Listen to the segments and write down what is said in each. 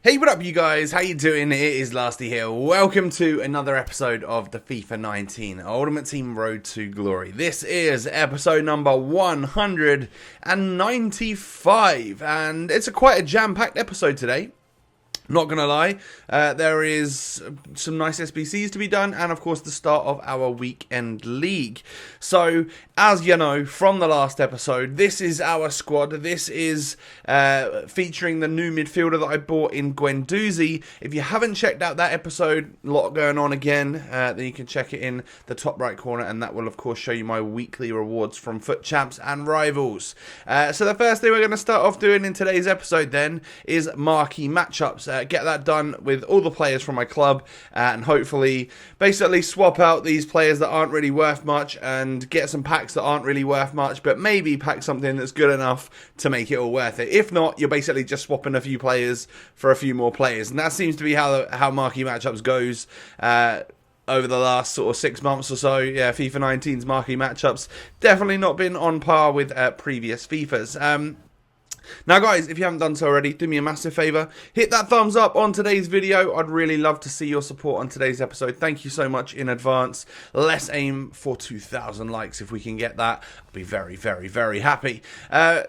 Hey, what up you guys? How you doing? It is Lasty here. Welcome to another episode of the FIFA 19 Ultimate Team Road to Glory. This is episode number 195 and it's quite a jam-packed episode today. Not gonna lie, there is some nice SBCs to be done, and of course the start of our weekend league. So, as you know from the last episode, this is our squad. This is featuring the new midfielder that I bought in Guendouzi. If you haven't checked out that episode, a lot going on again, then you can check it in the top right corner, and that will of course show you my weekly rewards from Foot Champs and Rivals. So the first thing we're going to start off doing in today's episode then is marquee matchups. Get that done with all the players from my club and hopefully basically swap out these players that aren't really worth much and get some packs that aren't really worth much, but maybe pack something that's good enough to make it all worth it. If not, you're basically just swapping a few players for a few more players, and that seems to be how marquee matchups goes over the last sort of 6 months or so. Yeah, FIFA 19's marquee matchups definitely not been on par with previous FIFAs. Now guys, if you haven't done so already, do me a massive favour, hit that thumbs up on today's video. I'd really love to see your support on today's episode. Thank you so much in advance. Let's aim for 2,000 likes. If we can get that, I'll be very, very, very happy.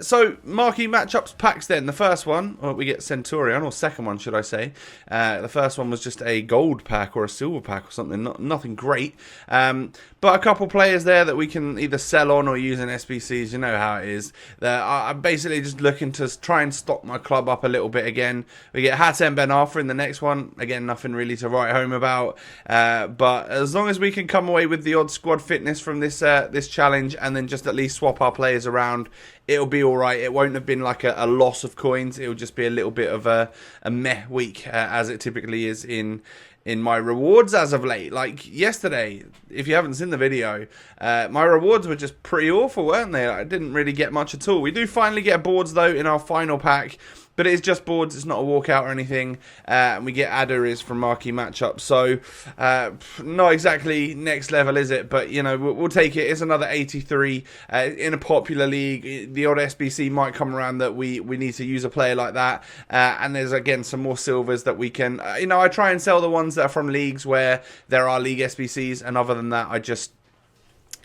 So, marquee matchups packs then. The first one, we get Centurion, or second one should I say. The first one was just a gold pack or a silver pack or something, nothing great. But a couple players there that we can either sell on or use in SBCs, you know how it is. I'm basically just looking to try and stock my club up a little bit again. We get Hatem Ben Arfa in the next one. Again, nothing really to write home about. But as long as we can come away with the odd squad fitness from this this challenge and then just at least swap our players around, it'll be alright. It won't have been like a loss of coins. It'll just be a little bit of a meh week, as it typically is in my rewards as of late. Like yesterday, if you haven't seen the video, my rewards were just pretty awful, weren't they? I didn't really get much at all. We do finally get boards though in our final pack, but it's just boards, it's not a walkout or anything, and we get Adaris from marquee matchups, so not exactly next level, is it? But you know, we'll take it. It's another 83 in a popular league. The odd SBC might come around that we need to use a player like that, and there's again some more silvers that we can, you know, I try and sell the ones that are from leagues where there are league SBCs, and other than that I just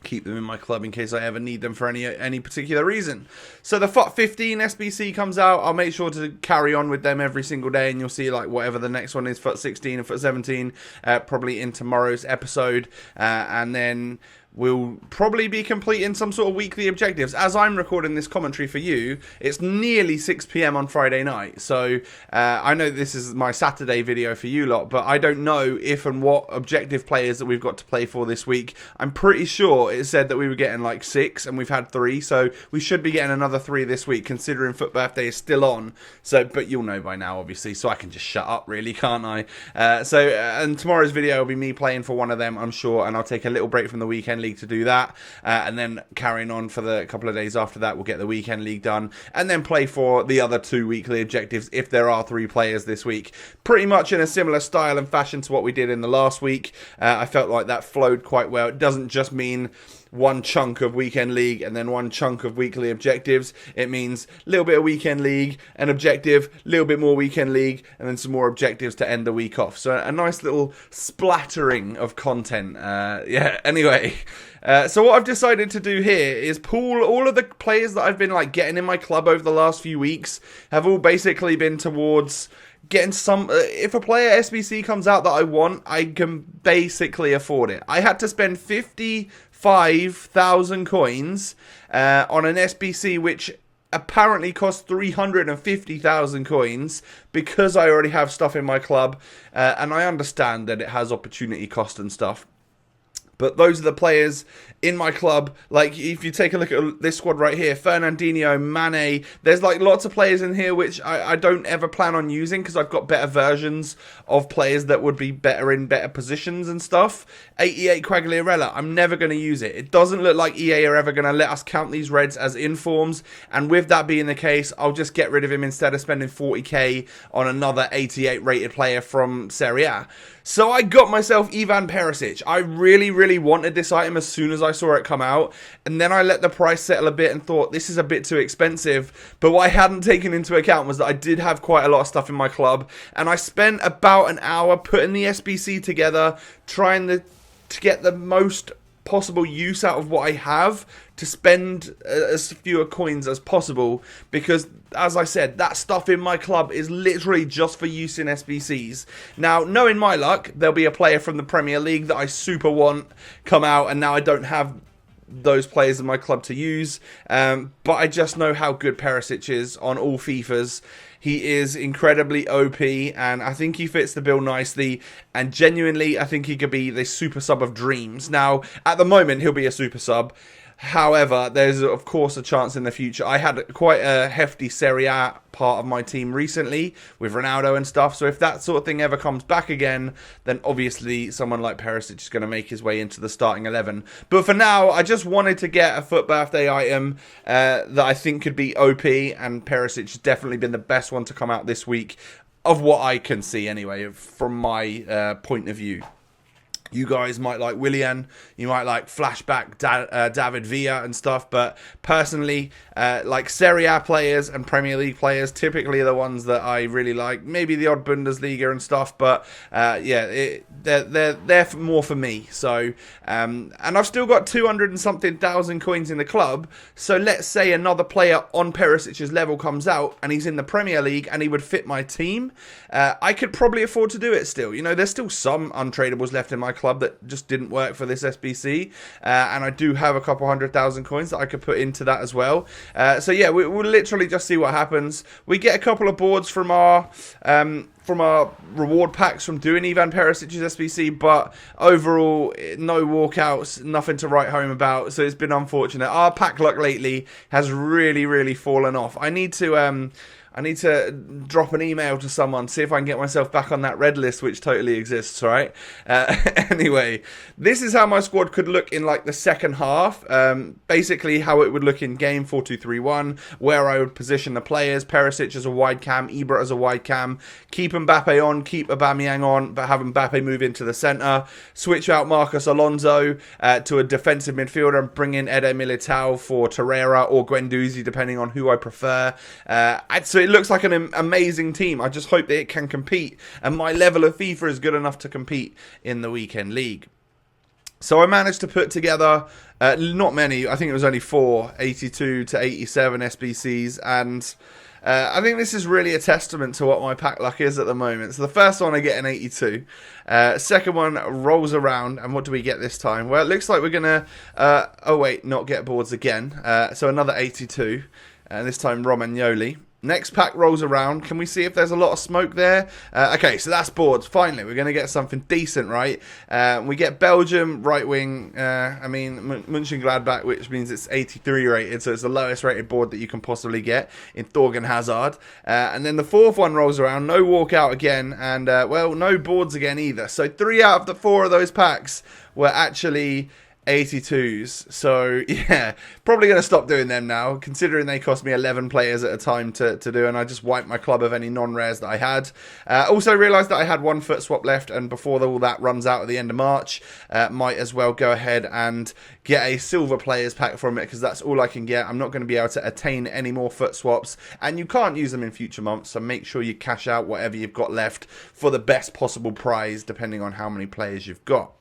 keep them in my club in case I ever need them for any particular reason. So the FUT 15 SBC comes out. I'll make sure to carry on with them every single day, and you'll see like whatever the next one is, FUT 16 and FUT 17, probably in tomorrow's episode, and then we'll probably be completing some sort of weekly objectives. As I'm recording this commentary for you, it's nearly 6 PM on Friday night. So I know this is my Saturday video for you lot, but I don't know if and what objective players that we've got to play for this week. I'm pretty sure it said that we were getting like 6 and we've had 3. So we should be getting another 3 this week, considering Foot Birthday is still on. So, but you'll know by now, obviously, so I can just shut up really, can't I? And tomorrow's video will be me playing for one of them, I'm sure, and I'll take a little break from the weekend league to do that, and then carrying on for the couple of days after that, we'll get the weekend league done and then play for the other 2 weekly objectives if there are 3 players this week, pretty much in a similar style and fashion to what we did in the last week. I felt like that flowed quite well. It doesn't just mean one chunk of weekend league and then one chunk of weekly objectives. It means a little bit of weekend league, an objective, a little bit more weekend league, and then some more objectives to end the week off. So a nice little splattering of content. Yeah, anyway. So what I've decided to do here is pool all of the players that I've been like getting in my club over the last few weeks. Have all basically been towards getting some, if a player SBC comes out that I want, I can basically afford it. I had to spend 55,000 coins on an SBC which apparently cost 350,000 coins because I already have stuff in my club, and I understand that it has opportunity cost and stuff. But those are the players in my club. Like, if you take a look at this squad right here, Fernandinho, Mane, there's like lots of players in here which I don't ever plan on using because I've got better versions of players that would be better in better positions and stuff. 88 Quagliarella, I'm never going to use it. It doesn't look like EA are ever going to let us count these reds as informs, and with that being the case, I'll just get rid of him instead of spending 40k on another 88 rated player from Serie A. So I got myself Ivan Perisic. I really wanted this item as soon as I saw it come out, and then I let the price settle a bit and thought this is a bit too expensive. But what I hadn't taken into account was that I did have quite a lot of stuff in my club, and I spent about an hour putting the SBC together, trying to get the most possible use out of what I have to spend as fewer coins as possible, because as I said, that stuff in my club is literally just for use in SBCs. Now, knowing my luck, there'll be a player from the Premier League that I super want come out, and now I don't have those players in my club to use, but I just know how good Perisic is on all FIFAs. He is incredibly OP, and I think he fits the bill nicely, and genuinely, I think he could be the super sub of dreams. Now, at the moment, he'll be a super sub. However, there's of course a chance in the future. I had quite a hefty Serie A part of my team recently with Ronaldo and stuff, so if that sort of thing ever comes back again, then obviously someone like Perisic is going to make his way into the starting 11. But for now, I just wanted to get a FUT birthday item that I think could be OP, and Perisic has definitely been the best one to come out this week, of what I can see anyway, from my point of view. You guys might like Willian, you might like Flashback David Villa and stuff, but personally, like Serie A players and Premier League players typically are the ones that I really like. Maybe the odd Bundesliga and stuff, but yeah, they're more for me. So, and I've still got 200 and something thousand coins in the club. So let's say another player on Perisic's level comes out and he's in the Premier League and he would fit my team. I could probably afford to do it still. You know, there's still some untradables left in my club that just didn't work for this SBC, and I do have a couple 100,000 coins that I could put into that as well. So yeah, we'll literally just see what happens. We get a couple of boards from our reward packs from doing Ivan Perisic's SBC, but overall, no walkouts, nothing to write home about, so it's been unfortunate. Our pack luck lately has really fallen off. I need to drop an email to someone, see if I can get myself back on that red list, which totally exists, right? Anyway, this is how my squad could look in like the second half. Basically, how it would look in game 4-2-3-1, where I would position the players. Perisic as a wide cam, Ibra as a wide cam. Keep Mbappe on, keep Aubameyang on, but have Mbappe move into the centre. Switch out Marcos Alonso to a defensive midfielder and bring in Eder Militao for Torreira or Guendouzi, depending on who I prefer. So it looks like an amazing team. I just hope that it can compete, and my level of FIFA is good enough to compete in the weekend league. So I managed to put together not many, I think it was only 4 82 to 87 SBCs, and I think this is really a testament to what my pack luck is at the moment. So the first one I get an 82, second one rolls around, and what do we get this time? Well, it looks like we're gonna oh wait, not get boards again, so another 82, and this time Romagnoli. Next pack rolls around. Can we see if there's a lot of smoke there? Okay, so that's boards. Finally, we're going to get something decent, right? We get Belgium, right wing, Mönchengladbach, which means it's 83 rated, so it's the lowest rated board that you can possibly get in Thorgan Hazard. And then the fourth one rolls around, no walkout again, and, well, no boards again either. So 3 out of the 4 of those packs were actually 82s, so yeah, probably going to stop doing them now, considering they cost me 11 players at a time to do, and I just wiped my club of any non-rares that I had. Also realised that I had 1 FUT swap left, and before all that runs out at the end of March, might as well go ahead and get a silver players pack from it, because that's all I can get. I'm not going to be able to attain any more FUT swaps, and you can't use them in future months, so make sure you cash out whatever you've got left for the best possible prize, depending on how many players you've got.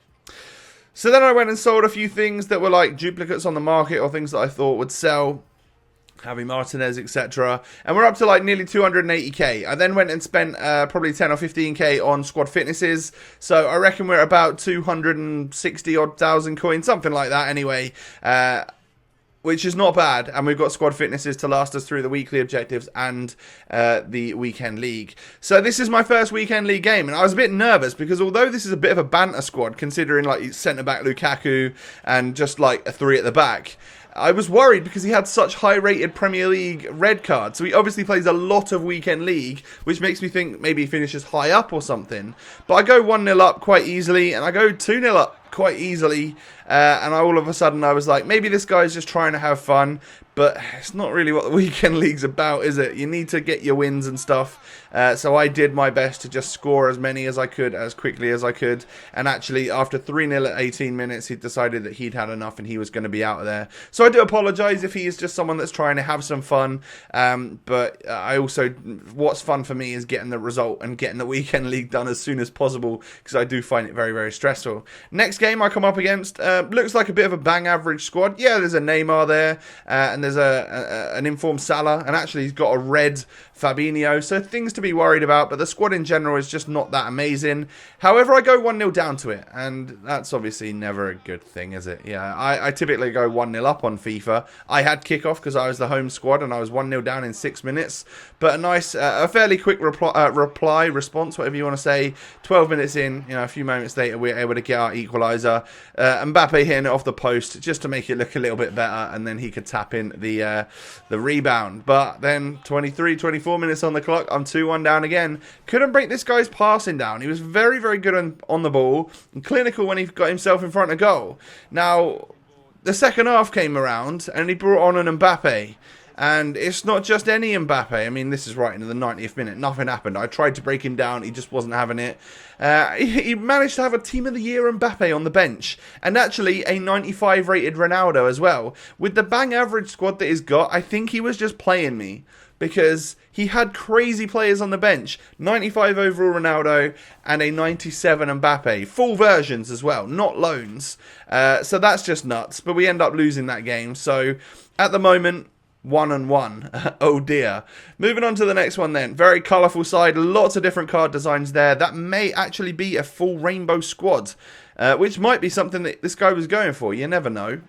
So then I went and sold a few things that were like duplicates on the market, or things that I thought would sell. Javi Martinez, etc. And we're up to like nearly 280k. I then went and spent probably 10 or 15k on squad fitnesses. So I reckon we're about 260 odd thousand coins, something like that anyway. Which is not bad, and we've got squad fitnesses to last us through the weekly objectives and the weekend league. So this is my first weekend league game, and I was a bit nervous because although this is a bit of a banter squad, considering like centre-back Lukaku and just like a 3 at the back, I was worried because he had such high-rated Premier League red cards. So he obviously plays a lot of weekend league, which makes me think maybe he finishes high up or something. But I go 1-0 up quite easily, and I go 2-0 up quite easily, and all of a sudden I was like, maybe this guy's just trying to have fun, but it's not really what the weekend league's about, is it? You need to get your wins and stuff, so I did my best to just score as many as I could, as quickly as I could, and actually after 3-0 at 18 minutes, he decided that he'd had enough and he was going to be out of there. So I do apologise if he is just someone that's trying to have some fun, but I also, what's fun for me is getting the result and getting the weekend league done as soon as possible, because I do find it very, very stressful. Next game I come up against looks like a bit of a bang average squad. Yeah, there's a Neymar there, and there's an informed Salah, and actually he's got a red Fabinho, so things to be worried about, but the squad in general is just not that amazing. However, I go 1-0 down to it, and that's obviously never a good thing, is it? Yeah, I typically go 1-0 up on FIFA. I had kickoff because I was the home squad, and I was 1-0 down in 6 minutes, but a nice, a fairly quick response, whatever you want to say. 12 minutes in, you know, a few moments later, we're able to get our equaliser. Mbappe hitting it off the post just to make it look a little bit better, and then he could tap in the rebound. But then 24 minutes on the clock, I'm 2-1 down again. Couldn't break this guy's passing down. He was very, very good on the ball and clinical when he got himself in front of goal. Now, the second half came around and he brought on an Mbappe. And it's not just any Mbappe. I mean, this is right into the 90th minute. Nothing happened. I tried to break him down. He just wasn't having it. He managed to have a Team of the Year Mbappe on the bench. And actually a 95 rated Ronaldo as well. With the bang average squad that he's got, I think he was just playing me. Because he had crazy players on the bench. 95 overall Ronaldo and a 97 Mbappe. Full versions as well, not loans. So that's just nuts. But we end up losing that game. So at the moment, 1-1. Oh dear. Moving on to the next one then. Very colourful side. Lots of different card designs there. That may actually be a full rainbow squad. Which might be something that this guy was going for. You never know.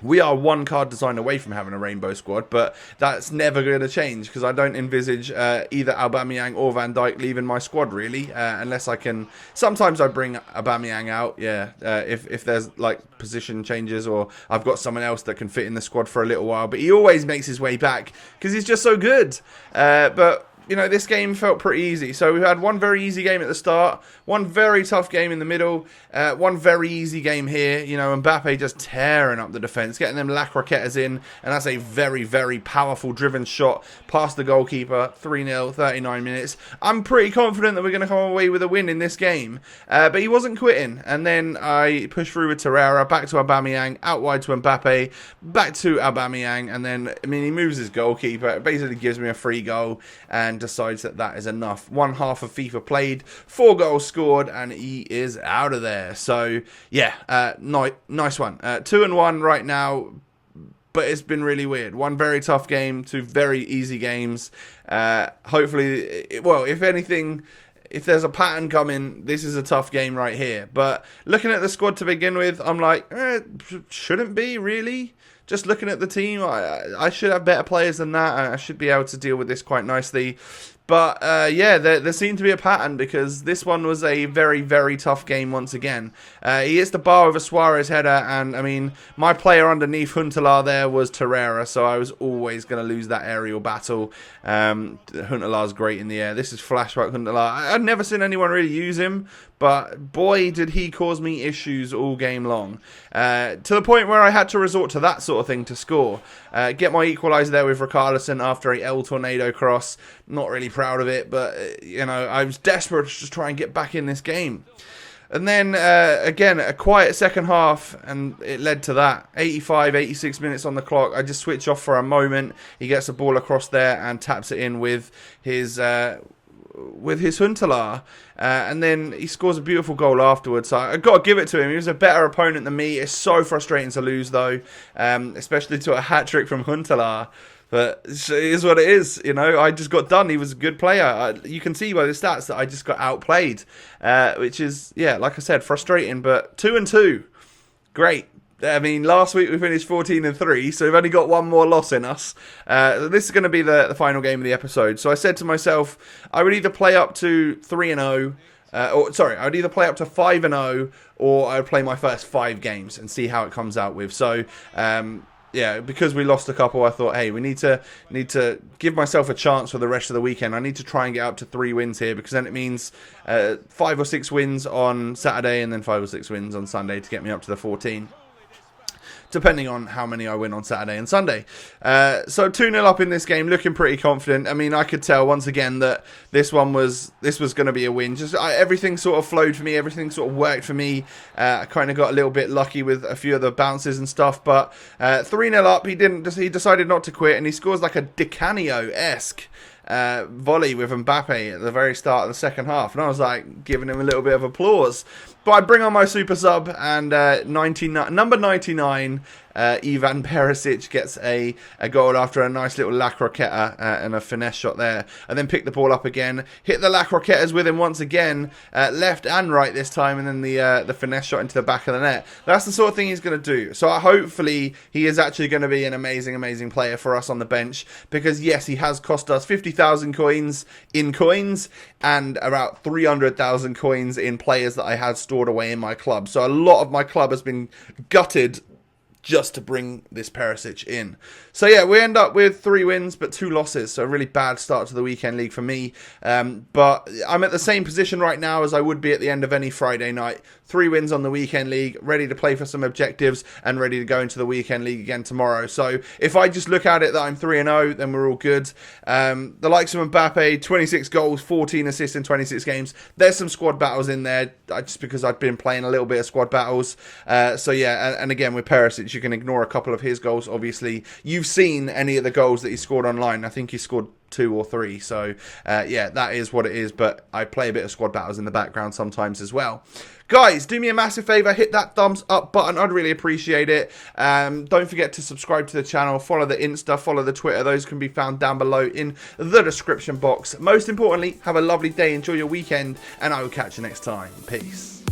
We are one card design away from having a rainbow squad, but that's never going to change because I don't envisage either Aubameyang or Van Dijk leaving my squad really, unless I can. Sometimes I bring Aubameyang out, yeah, if there's like position changes or I've got someone else that can fit in the squad for a little while. But he always makes his way back because he's just so good. But you know, this game felt pretty easy. So we had one very easy game at the start, one very tough game in the middle, one very easy game here. You know, Mbappe just tearing up the defence, getting them La Croquetas in, and that's a very, very powerful driven shot past the goalkeeper. 3-0, 39 minutes. I'm pretty confident that we're going to come away with a win in this game. But he wasn't quitting. And then I pushed through with Torreira, back to Aubameyang, out wide to Mbappe, back to Aubameyang, and then, I mean, he moves his goalkeeper. It basically gives me a free goal, and decides that that is enough. One half of FIFA played, 4 goals scored, and he is out of there. So yeah, nice one. 2-1 right now, but it's been really weird. One very tough game, 2 very easy games. Hopefully, well, if anything, if there's a pattern coming, this is a tough game right here. But looking at the squad to begin with, I'm like, shouldn't be really. Just looking at the team, I should have better players than that. I should be able to deal with this quite nicely. But yeah, there seemed to be a pattern because this one was a very, very tough game once again. He hits the bar with a Suarez header, and I mean, my player underneath Huntelaar there was Torreira, so I was always going to lose that aerial battle. Huntelaar's great in the air. This is flashback Huntelaar. I'd never seen anyone really use him, but boy, did he cause me issues all game long. To the point where I had to resort to that sort of thing to score. Get my equaliser there with Richarlison after a El Tornado cross. Not really proud of it, but you know, I was desperate to just try and get back in this game. And then again, a quiet second half, and it led to that. 85, 86 minutes on the clock. I just switch off for a moment. He gets the ball across there and taps it in with his Huntelaar, and then he scores a beautiful goal afterwards. So I've got to give it to him. He was a better opponent than me. It's so frustrating to lose though, especially to a hat-trick from Huntelaar. But it is what it is, you know. I just got done. He was a good player. You can see by the stats that I just got outplayed, which is, yeah, like I said, frustrating. But 2-2, great. I mean, last week we finished 14-3, so we've only got one more loss in us. This is going to be the final game of the episode. So I said to myself, I would either play up to 3-0, I would either play up to 5-0, or I would play my first 5 games and see how it comes out with. So, yeah, yeah, because we lost a couple, I thought, hey, we need to give myself a chance for the rest of the weekend. I need to try and get up to 3 wins here, because then it means 5 or 6 wins on Saturday and then 5 or 6 wins on Sunday to get me up to the 14. Depending on how many I win on Saturday and Sunday. So 2-0 up in this game, looking pretty confident. I mean, I could tell once again that this was going to be a win. Just everything sort of flowed for me, everything sort of worked for me. I kind of got a little bit lucky with a few of the bounces and stuff, but 3-0 up, he decided not to quit, and he scores like a Di Canio-esque volley with Mbappe at the very start of the second half, and I was like giving him a little bit of applause. But I bring on my super sub, and number 99, Ivan Perisic gets a goal after a nice little La Croqueta and a finesse shot there, and then pick the ball up again, hit the La Croquetas with him once again, left and right this time, and then the finesse shot into the back of the net. That's the sort of thing he's going to do. So hopefully he is actually going to be an amazing player for us on the bench, because yes, he has cost us 50,000 coins in coins and about 300,000 coins in players that I had stored away in my club. So a lot of my club has been gutted just to bring this Perisic in. So yeah, we end up with 3 wins but 2 losses, so a really bad start to the weekend league for me. But I'm at the same position right now as I would be at the end of any Friday night. 3 wins on the weekend league, ready to play for some objectives and ready to go into the weekend league again tomorrow. So if I just look at it that I'm 3-0, then we're all good. The likes of Mbappe, 26 goals, 14 assists in 26 games. There's some squad battles in there, just because I've been playing a little bit of squad battles. So yeah, and again with Perisic, you can ignore a couple of his goals. Obviously, you've seen any of the goals that he scored online. I think he scored 2 or 3. So yeah, that is what it is. But I play a bit of squad battles in the background sometimes as well. Guys, do me a massive favour, hit that thumbs up button, I'd really appreciate it. Don't forget to subscribe to the channel, follow the Insta, follow the Twitter, those can be found down below in the description box. Most importantly, have a lovely day, enjoy your weekend, and I will catch you next time. Peace.